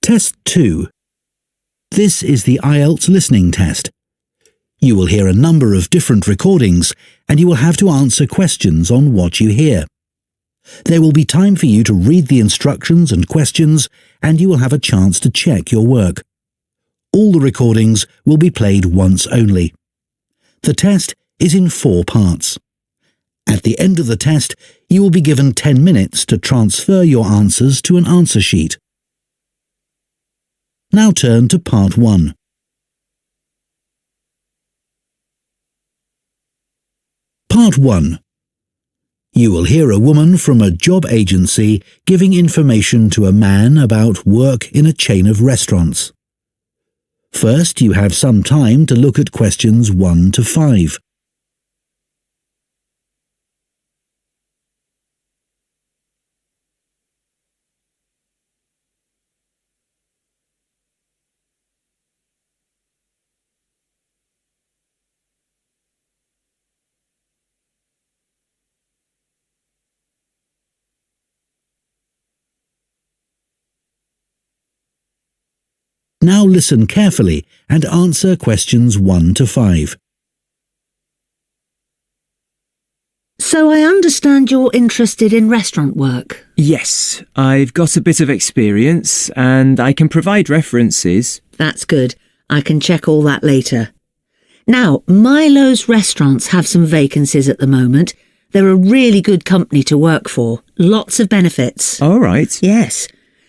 Test 2. This is the IELTS listening test. You will hear a number of different recordings and you will have to answer questions on what you hear. There will be time for you to read the instructions and questions and you will have a chance to check your work. All the recordings will be played once only. The test is in 4 parts. At the end of the test, you will be given 10 minutes to transfer your answers to an answer sheet. Now turn to Part 1. Part 1. You will hear a woman from a job agency giving information to a man about work in a chain of restaurants. First, you have some time to look at questions 1 to 5. Now listen carefully and answer questions 1 to 5. So I understand you're interested in restaurant work? Yes, I've got a bit of experience and I can provide references. That's good. I can check all that later. Now, Milo's restaurants have some vacancies at the moment. They're a really good company to work for. Lots of benefits. All right. Yes.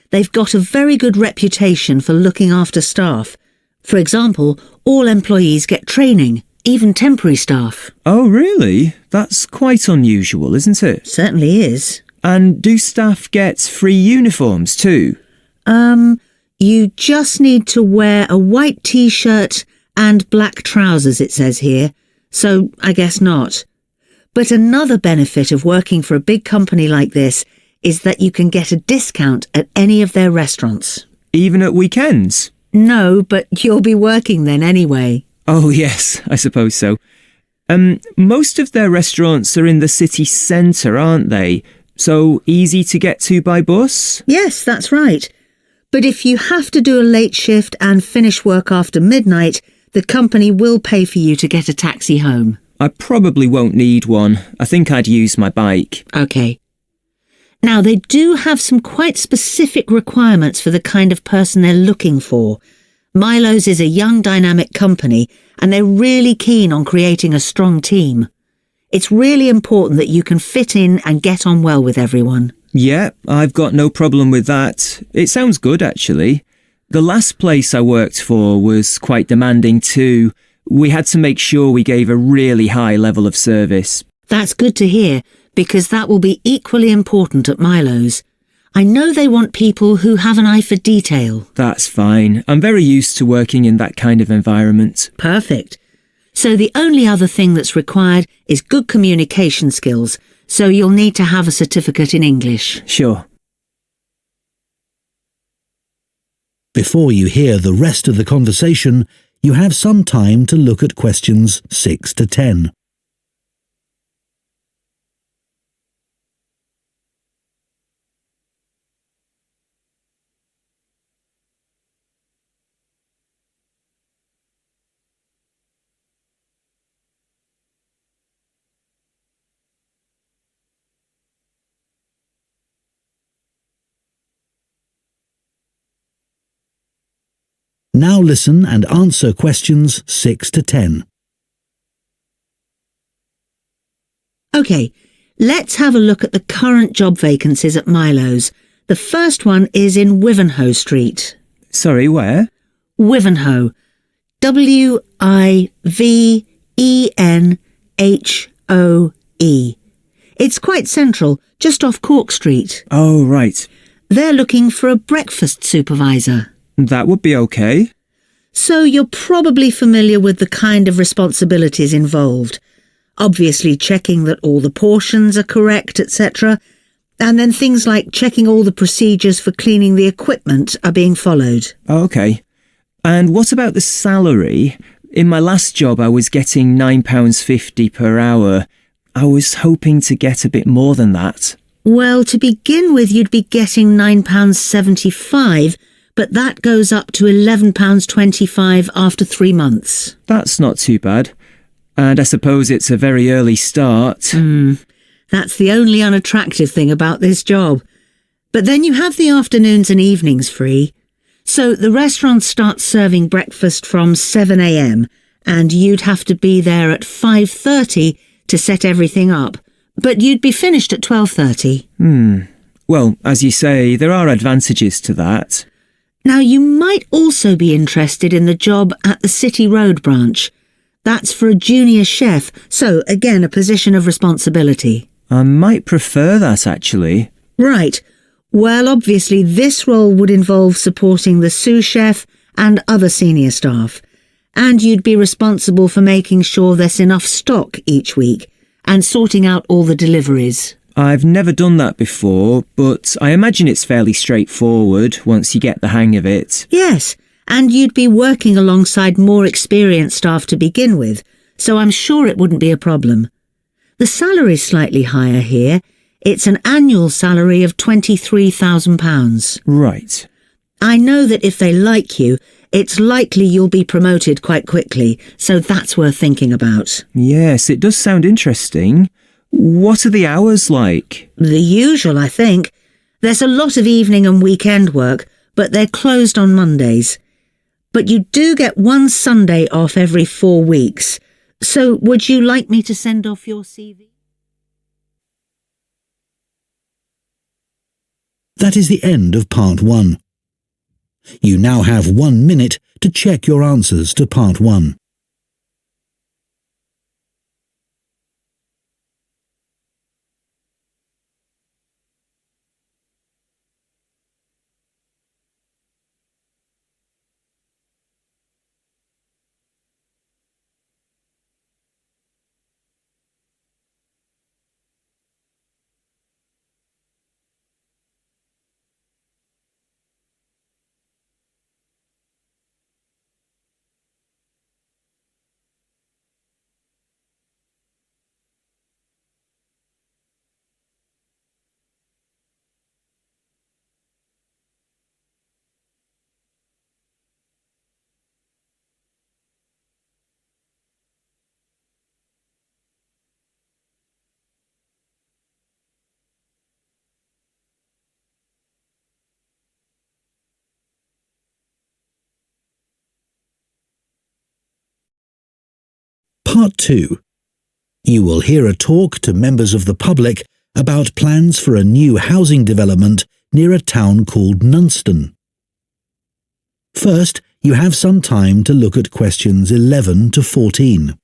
They've got a very good reputation for looking after staff. For example, all employees get training, even temporary staff. Oh, really? That's quite unusual, isn't it? Certainly is. And do staff get free uniforms too? You just need to wear a white t-shirt and black trousers, it says here. So I guess not. But another benefit of working for a big company like this is that you can get a discount at any of their restaurants. Even at weekends? No, but you'll be working then anyway. Oh, yes, I suppose so. Most of their restaurants are in the city centre, aren't they? So easy to get to by bus? Yes, that's right. But if you have to do a late shift and finish work after midnight, the company will pay for you to get a taxi home. I probably won't need one. I think I'd use my bike. OK. Now, they do have some quite specific requirements for the kind of person they're looking for. Milo's is a young, dynamic company, and they're really keen on creating a strong team. It's really important that you can fit in and get on well with everyone. Yeah, I've got no problem with that. It sounds good, actually. The last place I worked for was quite demanding too. We had to make sure we gave a really high level of service. That's good to hear, because that will be equally important at Milo's. I know they want people who have an eye for detail. That's fine. I'm very used to working in that kind of environment. Perfect. So the only other thing that's required is good communication skills, so you'll need to have a certificate in English. Sure. Before you hear the rest of the conversation, you have some time to look at questions 6 to 10. Now listen and answer questions 6 to 10. OK, let's have a look at the current job vacancies at Milo's. The first one is in Wivenhoe Street. Sorry, where? Wivenhoe. W-I-V-E-N-H-O-E. It's quite central, just off Cork Street. Oh, right. They're looking for a breakfast supervisor. That would be okay. So you're probably familiar with the kind of responsibilities involved. Obviously checking that all the portions are correct, etc. And then things like checking all the procedures for cleaning the equipment are being followed. Okay. And what about the salary? In my last job I was getting £9.50 per hour. I was hoping to get a bit more than that. Well, to begin with you'd be getting £9.75, but that goes up to £11.25 after 3 months. That's not too bad. And I suppose it's a very early start. That's the only unattractive thing about this job. But then you have the afternoons and evenings free. So the restaurant starts serving breakfast from 7 a.m. and you'd have to be there at 5:30 to set everything up. But you'd be finished at 12:30. Well, as you say, there are advantages to that. Now, you might also be interested in the job at the City Road branch. That's for a junior chef, so again, a position of responsibility. I might prefer that, actually. Right. Well, obviously, this role would involve supporting the sous chef and other senior staff. And you'd be responsible for making sure there's enough stock each week and sorting out all the deliveries. I've never done that before, but I imagine it's fairly straightforward once you get the hang of it. Yes, and you'd be working alongside more experienced staff to begin with, so I'm sure it wouldn't be a problem. The salary's slightly higher here. It's an annual salary of £23,000. Right. I know that if they like you, it's likely you'll be promoted quite quickly, so that's worth thinking about. Yes, it does sound interesting. What are the hours like? The usual, I think. There's a lot of evening and weekend work, but they're closed on Mondays. But you do get one Sunday off every 4 weeks. So would you like me to send off your CV? That is the end of part 1. You now have 1 minute to check your answers to part 1. Part 2. You will hear a talk to members of the public about plans for a new housing development near a town called Nunston. First, you have some time to look at questions 11 to 14.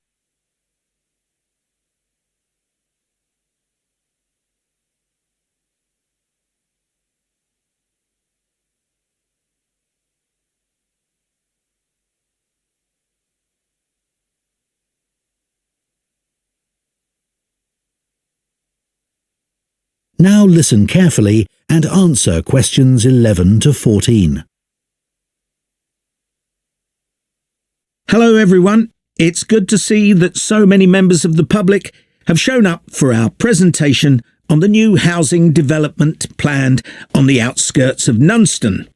Now listen carefully and answer questions 11 to 14. Hello everyone, it's good to see that so many members of the public have shown up for our presentation on the new housing development planned on the outskirts of Nunston.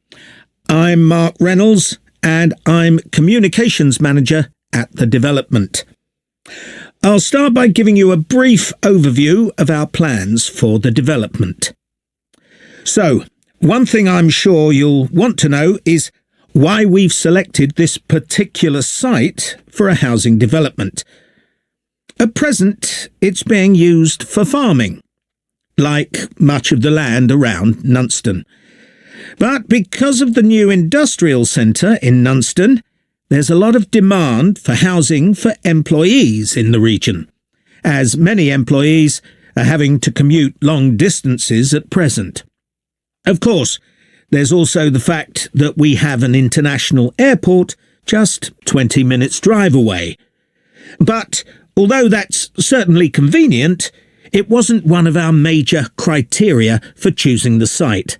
I'm Mark Reynolds and I'm Communications Manager at the development. I'll start by giving you a brief overview of our plans for the development. So, one thing I'm sure you'll want to know is why we've selected this particular site for a housing development. At present, it's being used for farming, like much of the land around Nunston. But because of the new industrial centre in Nunston, there's a lot of demand for housing for employees in the region, as many employees are having to commute long distances at present. Of course, there's also the fact that we have an international airport just 20 minutes drive away. But although that's certainly convenient, it wasn't one of our major criteria for choosing the site.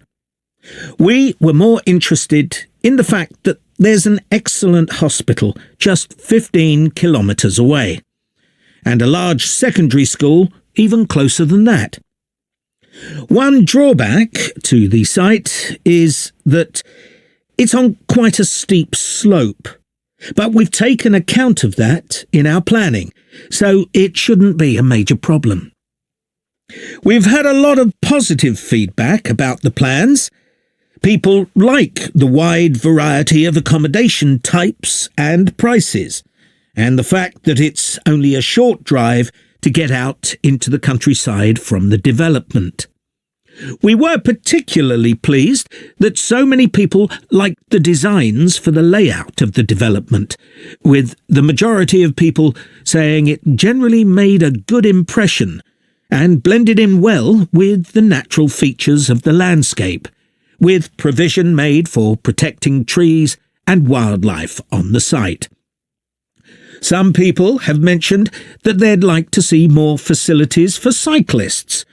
We were more interested in the fact that there's an excellent hospital just 15 kilometres away, and a large secondary school even closer than that. One drawback to the site is that it's on quite a steep slope. But we've taken account of that in our planning, so it shouldn't be a major problem. We've had a lot of positive feedback about the plans. People like the wide variety of accommodation types and prices, and the fact that it's only a short drive to get out into the countryside from the development. We were particularly pleased that so many people liked the designs for the layout of the development, with the majority of people saying it generally made a good impression and blended in well with the natural features of the landscape, with provision made for protecting trees and wildlife on the site. Some people have mentioned that they'd like to see more facilities for cyclists,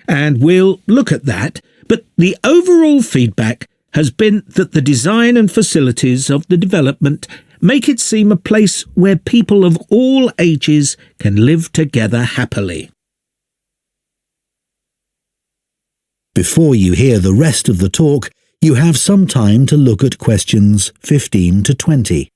and we'll look at that, but the overall feedback has been that the design and facilities of the development make it seem a place where people of all ages can live together happily. Before you hear the rest of the talk, you have some time to look at questions 15 to 20.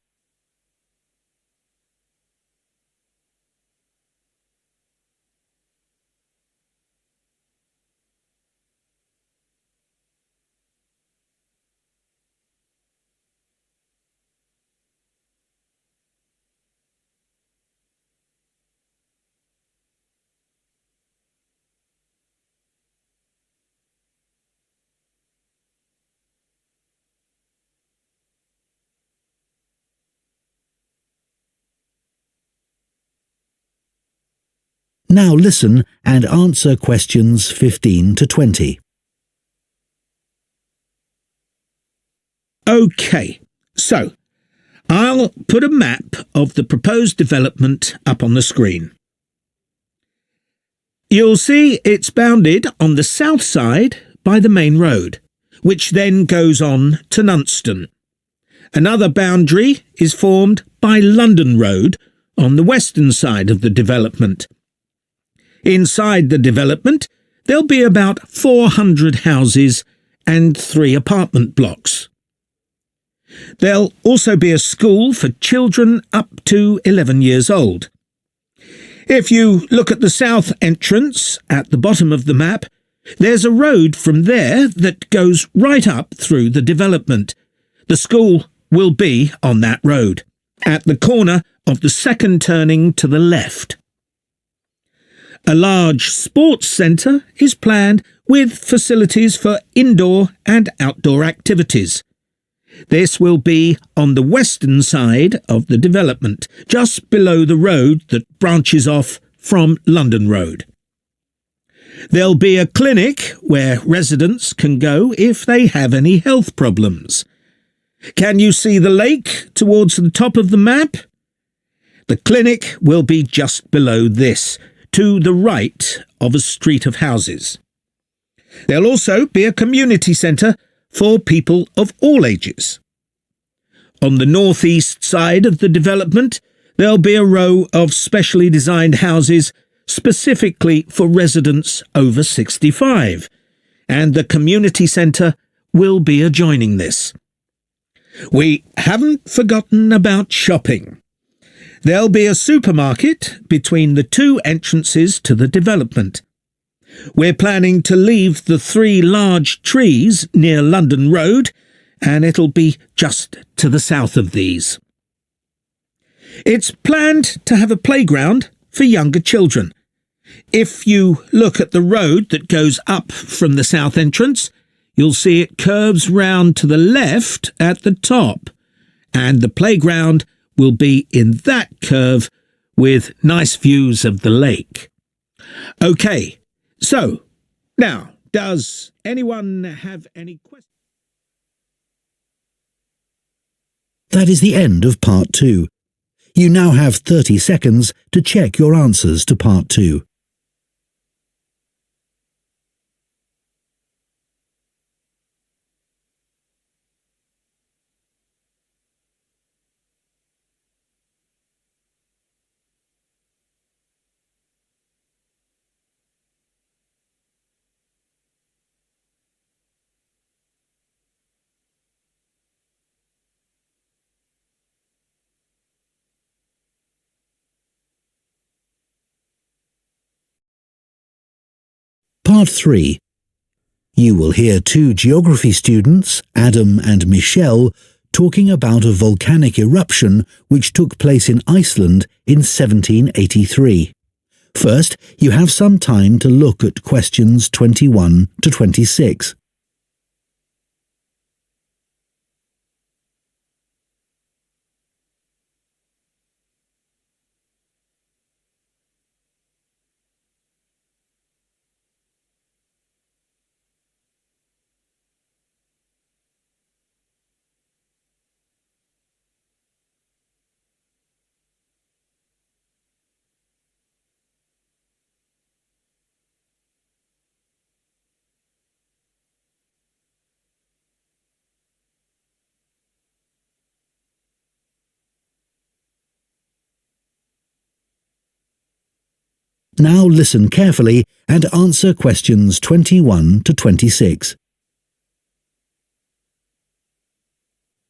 Now listen and answer questions 15 to 20. OK, so I'll put a map of the proposed development up on the screen. You'll see it's bounded on the south side by the main road, which then goes on to Nunston. Another boundary is formed by London Road on the western side of the development. Inside the development, there'll be about 400 houses and 3 apartment blocks. There'll also be a school for children up to 11 years old. If you look at the south entrance at the bottom of the map, there's a road from there that goes right up through the development. The school will be on that road, at the corner of the second turning to the left. A large sports centre is planned with facilities for indoor and outdoor activities. This will be on the western side of the development, just below the road that branches off from London Road. There'll be a clinic where residents can go if they have any health problems. Can you see the lake towards the top of the map? The clinic will be just below this, to the right of a street of houses. There'll also be a community centre for people of all ages. On the northeast side of the development, there'll be a row of specially designed houses specifically for residents over 65, and the community centre will be adjoining this. We haven't forgotten about shopping. There'll be a supermarket between the 2 entrances to the development. We're planning to leave the 3 large trees near London Road, and it'll be just to the south of these. It's planned to have a playground for younger children. If you look at the road that goes up from the south entrance, you'll see it curves round to the left at the top, and the playground will be in that curve with nice views of the lake. OK, so now, does anyone have any questions? That is the end of Part 2. You now have 30 seconds to check your answers to Part 2. Part 3. You will hear two geography students, Adam and Michelle, talking about a volcanic eruption which took place in Iceland in 1783. First, you have some time to look at questions 21 to 26. Now listen carefully and answer questions 21 to 26.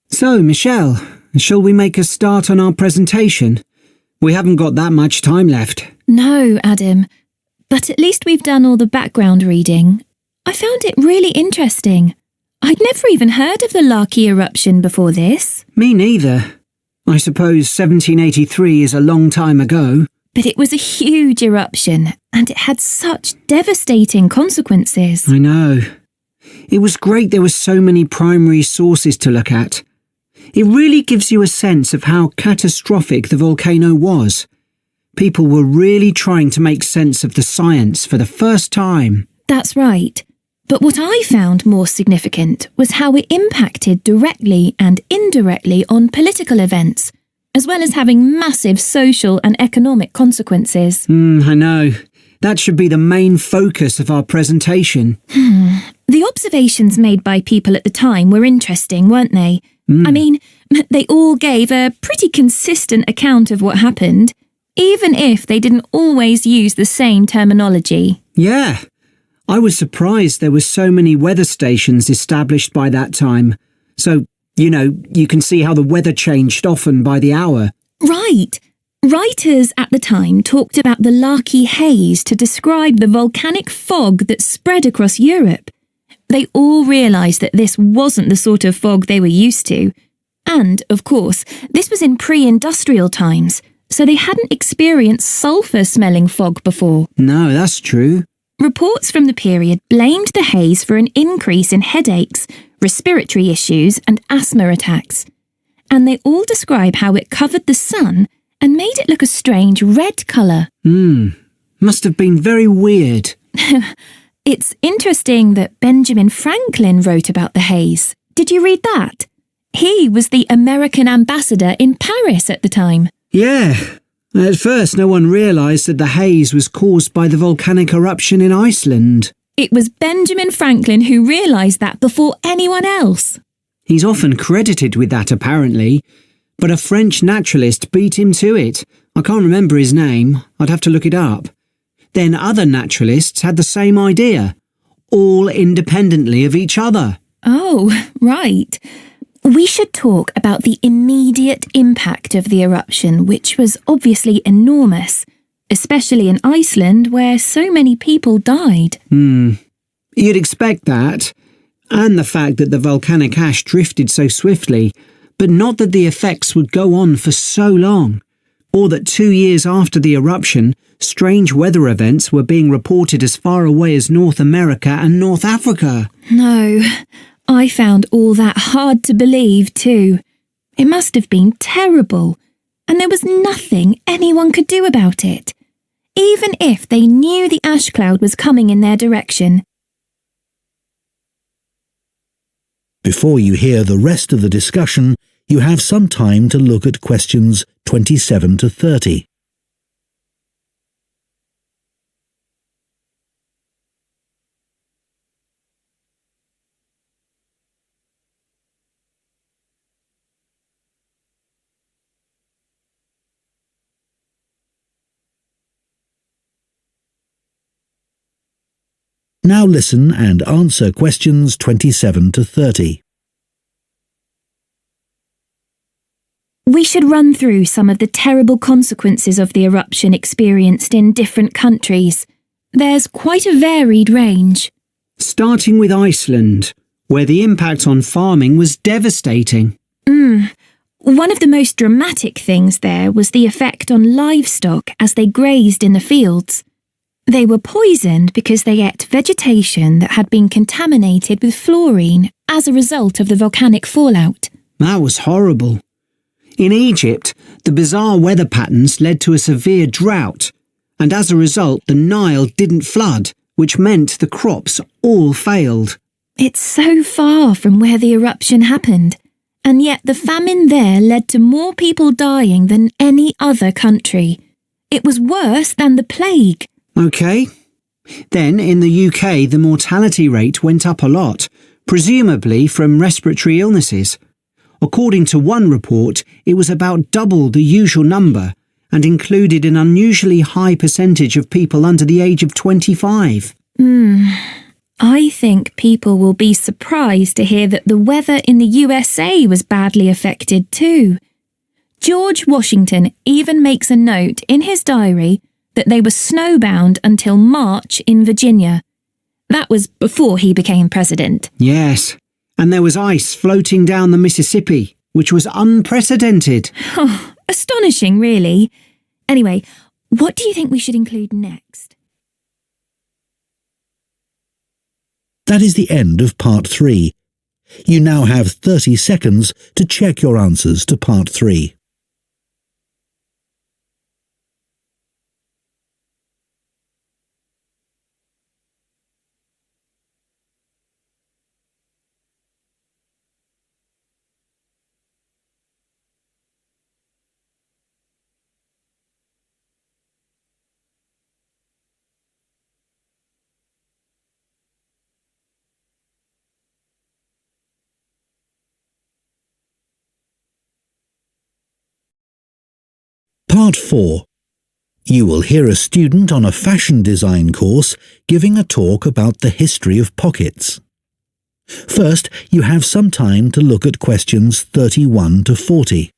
So, Michelle, shall we make a start on our presentation? We haven't got that much time left. No, Adam, but at least we've done all the background reading. I found it really interesting. I'd never even heard of the Laki eruption before this. Me neither. I suppose 1783 is a long time ago. But it was a huge eruption, and it had such devastating consequences. I know. It was great there were so many primary sources to look at. It really gives you a sense of how catastrophic the volcano was. People were really trying to make sense of the science for the first time. That's right. But what I found more significant was how it impacted directly and indirectly on political events, as well as having massive social and economic consequences. I know. That should be the main focus of our presentation. The observations made by people at the time were interesting, weren't they? I mean, they all gave a pretty consistent account of what happened, even if they didn't always use the same terminology. Yeah. I was surprised there were so many weather stations established by that time. So, you can see how the weather changed often by the hour. Right. Writers at the time talked about the Laki haze to describe the volcanic fog that spread across Europe. They all realised that this wasn't the sort of fog they were used to. And, of course, this was in pre-industrial times, so they hadn't experienced sulphur-smelling fog before. No, that's true. Reports from the period blamed the haze for an increase in headaches, respiratory issues and asthma attacks. And they all describe how it covered the sun and made it look a strange red colour. Must have been very weird. It's interesting that Benjamin Franklin wrote about the haze. Did you read that? He was the American ambassador in Paris at the time. Yeah. At first, no one realised that the haze was caused by the volcanic eruption in Iceland. It was Benjamin Franklin who realised that before anyone else. He's often credited with that, apparently, but a French naturalist beat him to it. I can't remember his name. I'd have to look it up. Then other naturalists had the same idea, all independently of each other. Oh, right. We should talk about the immediate impact of the eruption, which was obviously enormous, especially in Iceland, where so many people died. You'd expect that, and the fact that the volcanic ash drifted so swiftly, but not that the effects would go on for so long, or that 2 years after the eruption, strange weather events were being reported as far away as North America and North Africa. No, I found all that hard to believe too. It must have been terrible, and there was nothing anyone could do about it, even if they knew the ash cloud was coming in their direction. Before you hear the rest of the discussion, you have some time to look at questions 27 to 30. Now listen and answer questions 27 to 30. We should run through some of the terrible consequences of the eruption experienced in different countries. There's quite a varied range. Starting with Iceland, where the impact on farming was devastating. One of the most dramatic things there was the effect on livestock as they grazed in the fields. They were poisoned because they ate vegetation that had been contaminated with fluorine as a result of the volcanic fallout. That was horrible. In Egypt, the bizarre weather patterns led to a severe drought, and as a result, the Nile didn't flood, which meant the crops all failed. It's so far from where the eruption happened, and yet the famine there led to more people dying than any other country. It was worse than the plague. OK. Then, in the UK, the mortality rate went up a lot, presumably from respiratory illnesses. According to one report, it was about double the usual number and included an unusually high percentage of people under the age of 25. I think people will be surprised to hear that the weather in the USA was badly affected too. George Washington even makes a note in his diary that they were snowbound until March in Virginia. That was before he became president. Yes, and there was ice floating down the Mississippi, which was unprecedented. Astonishing, really. Anyway, what do you think we should include next? That is the end of Part 3. You now have 30 seconds to check your answers to Part 3. Part 4. You will hear a student on a fashion design course giving a talk about the history of pockets. First, you have some time to look at questions 31 to 40.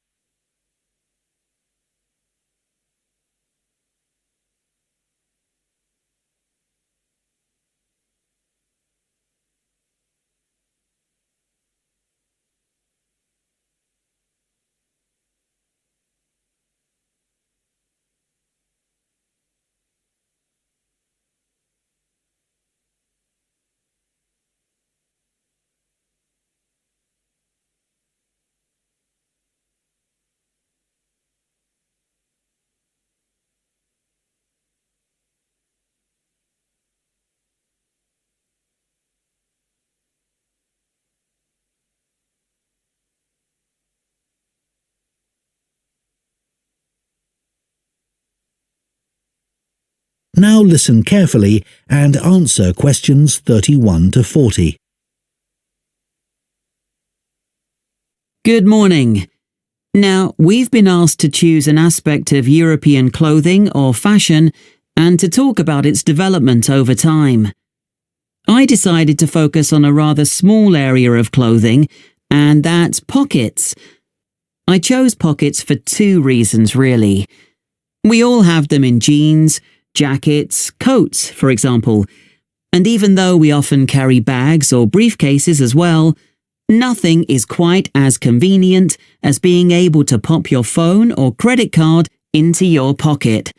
Now listen carefully and answer questions 31 to 40. Good morning. Now, we've been asked to choose an aspect of European clothing or fashion and to talk about its development over time. I decided to focus on a rather small area of clothing, and that's pockets. I chose pockets for two reasons, really. We all have them in jeans, jackets, coats, for example, and even though we often carry bags or briefcases as well, nothing is quite as convenient as being able to pop your phone or credit card into your pocket.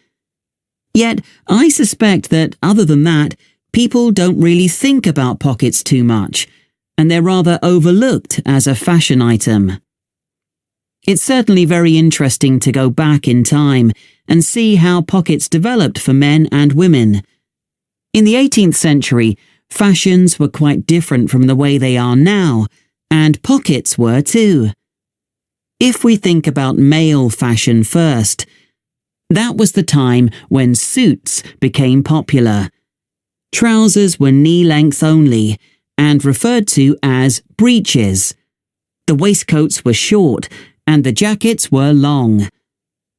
Yet, I suspect that other than that, people don't really think about pockets too much, and they're rather overlooked as a fashion item. It's certainly very interesting to go back in time and see how pockets developed for men and women. In the 18th century, fashions were quite different from the way they are now, and pockets were too. If we think about male fashion first, that was the time when suits became popular. Trousers were knee-length only and referred to as breeches. The waistcoats were short and the jackets were long.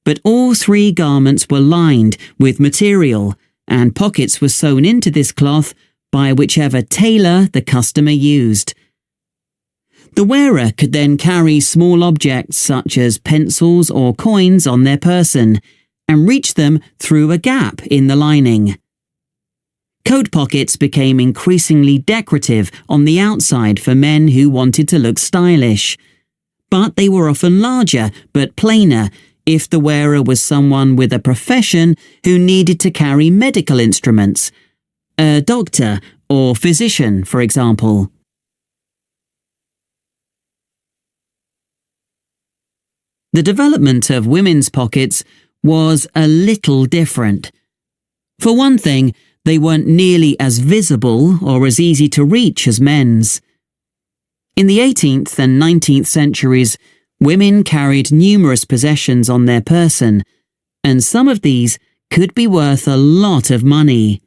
But all three garments were lined with material, and pockets were sewn into this cloth by whichever tailor the customer used. The wearer could then carry small objects such as pencils or coins on their person and reach them through a gap in the lining. Coat pockets became increasingly decorative on the outside for men who wanted to look stylish. But they were often larger but plainer if the wearer was someone with a profession who needed to carry medical instruments, a doctor or physician, for example. The development of women's pockets was a little different. For one thing, they weren't nearly as visible or as easy to reach as men's. In the 18th and 19th centuries, women carried numerous possessions on their person, and some of these could be worth a lot of money.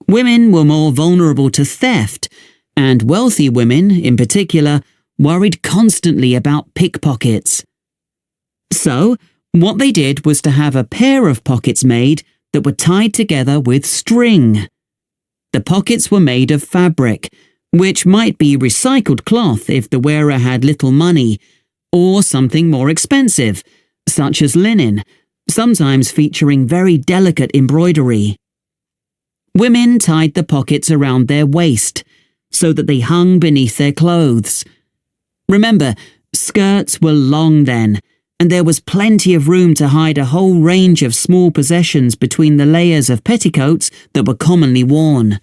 Women were more vulnerable to theft, and wealthy women, in particular, worried constantly about pickpockets. So, what they did was to have a pair of pockets made that were tied together with string. The pockets were made of fabric, which might be recycled cloth if the wearer had little money, or something more expensive, such as linen, sometimes featuring very delicate embroidery. Women tied the pockets around their waist, so that they hung beneath their clothes. Remember, skirts were long then, and there was plenty of room to hide a whole range of small possessions between the layers of petticoats that were commonly worn.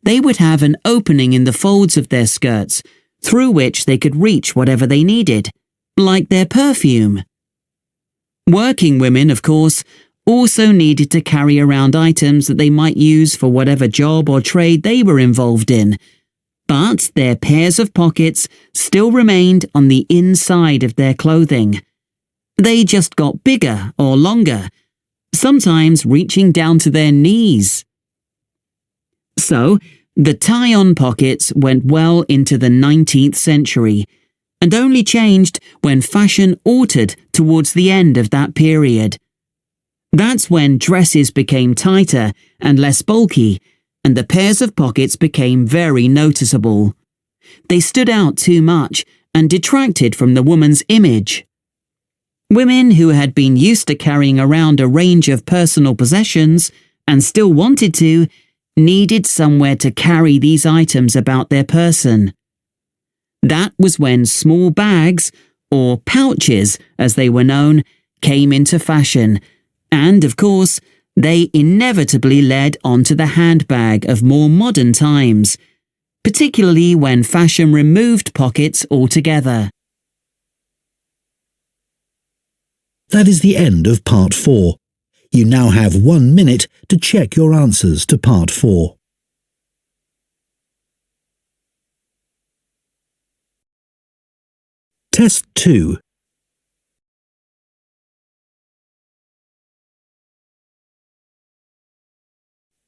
They would have an opening in the folds of their skirts, through which they could reach whatever they needed, like their perfume. Working women, of course, also needed to carry around items that they might use for whatever job or trade they were involved in, but their pairs of pockets still remained on the inside of their clothing. They just got bigger or longer, sometimes reaching down to their knees. So, the tie-on pockets went well into the 19th century, and only changed when fashion altered towards the end of that period. That's when dresses became tighter and less bulky, and the pairs of pockets became very noticeable. They stood out too much and detracted from the woman's image. Women who had been used to carrying around a range of personal possessions, and still wanted to, needed somewhere to carry these items about their person. That was when small bags, or pouches as they were known, came into fashion, and of course, they inevitably led onto the handbag of more modern times, particularly when fashion removed pockets altogether. That is the end of Part 4. You now have 1 minute to check your answers to Part 4. Test 2.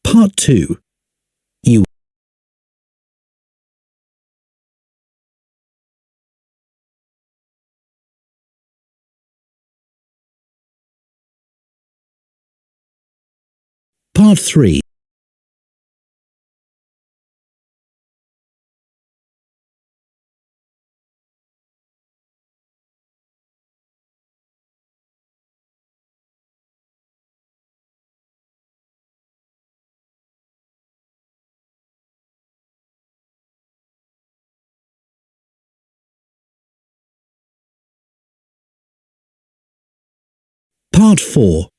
Part 2. You Part 3. Part 4.